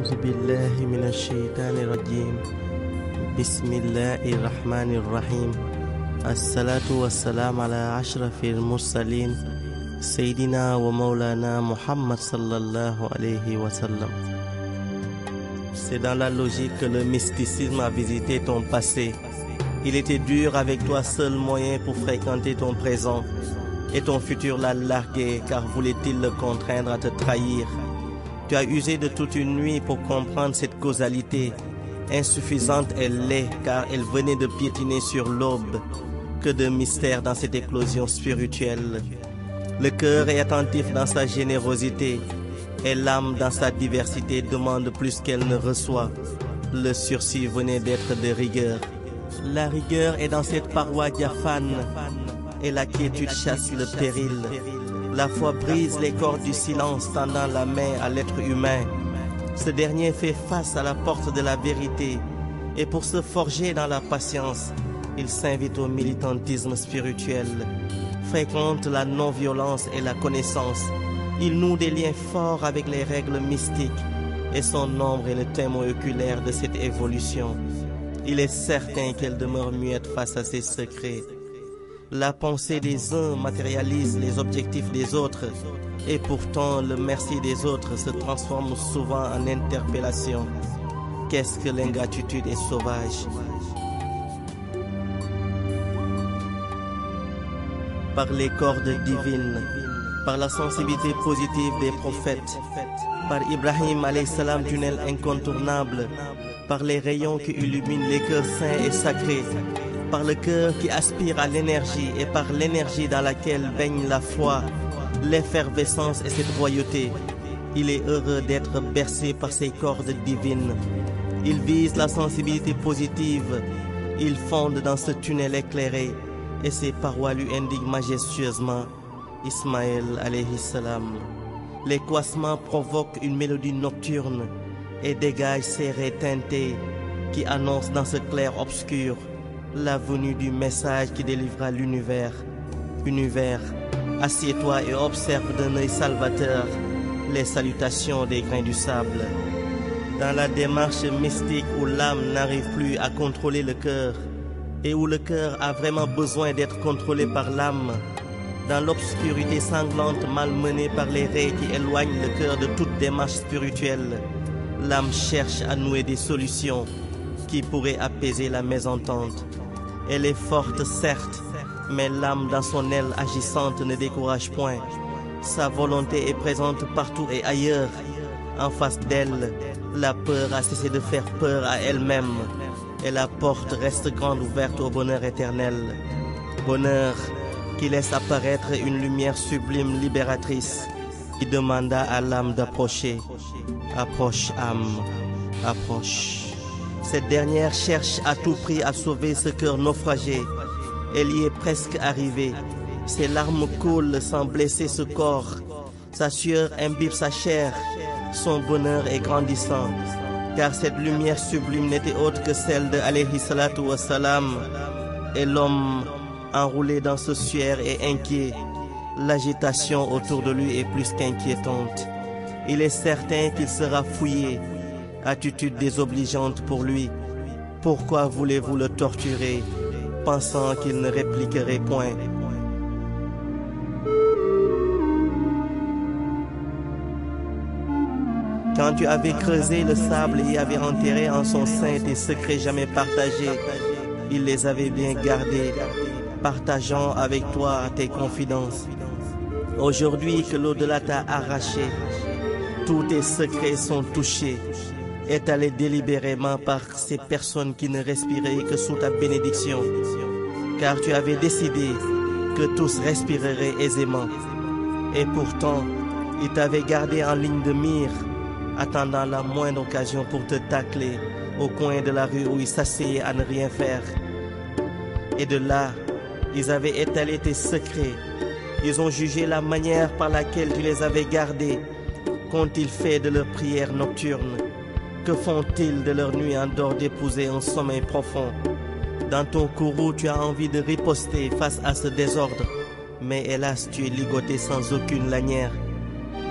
أعوذ بالله من الشيطان الرجيم بسم الله الرحمن الرحيم الصلاة والسلام على أشرف المرسلين سيدنا ومولانا Muhammad sallallahu alayhi wa sallam. C'est dans la logique que le mysticisme a visité ton passé. Il était dur avec toi, seul moyen pour fréquenter ton présent. Et ton futur l'a largué, car voulait-il le contraindre à te trahir. Tu as usé de toute une nuit pour comprendre cette causalité. Insuffisante elle l'est, car elle venait de piétiner sur l'aube. Que de mystère dans cette éclosion spirituelle. Le cœur est attentif dans sa générosité, et l'âme dans sa diversité demande plus qu'elle ne reçoit. Le sursis venait d'être de rigueur. La rigueur est dans cette paroi diaphane, et la quiétude chasse le péril. La foi brise les cordes du silence, tendant la main à l'être humain. Ce dernier fait face à la porte de la vérité, et pour se forger dans la patience, il s'invite au militantisme spirituel. Fréquente la non-violence et la connaissance. Il noue des liens forts avec les règles mystiques, et son ombre est le témoin oculaire de cette évolution. Il est certain qu'elle demeure muette face à ses secrets. La pensée des uns matérialise les objectifs des autres, et pourtant le merci des autres se transforme souvent en interpellation. Qu'est-ce que l'ingratitude est sauvage? Par les cordes divines, par la sensibilité positive des prophètes, par Ibrahim alayhi salam, tunnel incontournable, par les rayons qui illuminent les cœurs saints et sacrés, par le cœur qui aspire à l'énergie et par l'énergie dans laquelle baigne la foi, l'effervescence et cette royauté. Il est heureux d'être bercé par ces cordes divines. Il vise la sensibilité positive. Il fonde dans ce tunnel éclairé et ses parois lui indiquent majestueusement Ismaël alayhi salam. Les coassements provoquent une mélodie nocturne et dégagent ces raies teintées qui annoncent dans ce clair obscur la venue du message qui délivrera l'univers. Univers, assieds-toi et observe d'un œil salvateur les salutations des grains du sable. Dans la démarche mystique où l'âme n'arrive plus à contrôler le cœur et où le cœur a vraiment besoin d'être contrôlé par l'âme, dans l'obscurité sanglante malmenée par les raies qui éloignent le cœur de toute démarche spirituelle, l'âme cherche à nouer des solutions qui pourraient apaiser la mésentente. Elle est forte certes, mais l'âme dans son aile agissante ne décourage point. Sa volonté est présente partout et ailleurs. En face d'elle, la peur a cessé de faire peur à elle-même, et la porte reste grande ouverte au bonheur éternel. Bonheur qui laisse apparaître une lumière sublime libératrice, qui demanda à l'âme d'approcher. Approche âme, approche. Cette dernière cherche à tout prix à sauver ce cœur naufragé. Elle y est presque arrivée. Ses larmes coulent sans blesser ce corps. Sa sueur imbibe sa chair. Son bonheur est grandissant. Car cette lumière sublime n'était autre que celle de alayhi salatu wassalam. Et l'homme enroulé dans ce suaire est inquiet. L'agitation autour de lui est plus qu'inquiétante. Il est certain qu'il sera fouillé. Attitude désobligeante pour lui. Pourquoi voulez-vous le torturer, pensant qu'il ne répliquerait point? Quand tu avais creusé le sable et avais enterré en son sein tes secrets jamais partagés, il les avait bien gardés, partageant avec toi tes confidences. Aujourd'hui que l'au-delà t'a arraché, tous tes secrets sont touchés, étalés délibérément par ces personnes qui ne respiraient que sous ta bénédiction, car tu avais décidé que tous respireraient aisément. Et pourtant, ils t'avaient gardé en ligne de mire, attendant la moindre occasion pour te tacler au coin de la rue où ils s'asseyaient à ne rien faire. Et de là, ils avaient étalé tes secrets. Ils ont jugé la manière par laquelle tu les avais gardés. Qu'ont-ils fait de leurs prières nocturnes? Que font-ils de leur nuit en dehors d'épouser un sommeil profond? Dans ton courroux, tu as envie de riposter face à ce désordre, mais hélas, tu es ligoté sans aucune lanière.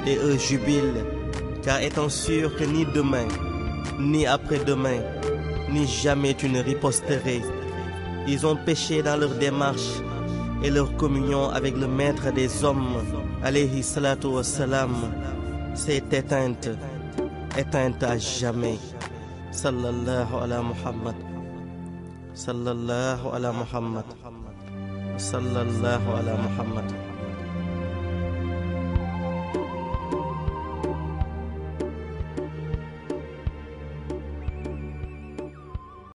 Et eux jubilent, car étant sûr que ni demain, ni après-demain, ni jamais tu ne riposterais. Ils ont péché dans leur démarche et leur communion avec le maître des hommes, alayhi salatu wassalam, s'est éteinte à jamais. Sallallahu ala Muhammad, sallallahu ala Muhammad, sallallahu ala Muhammad.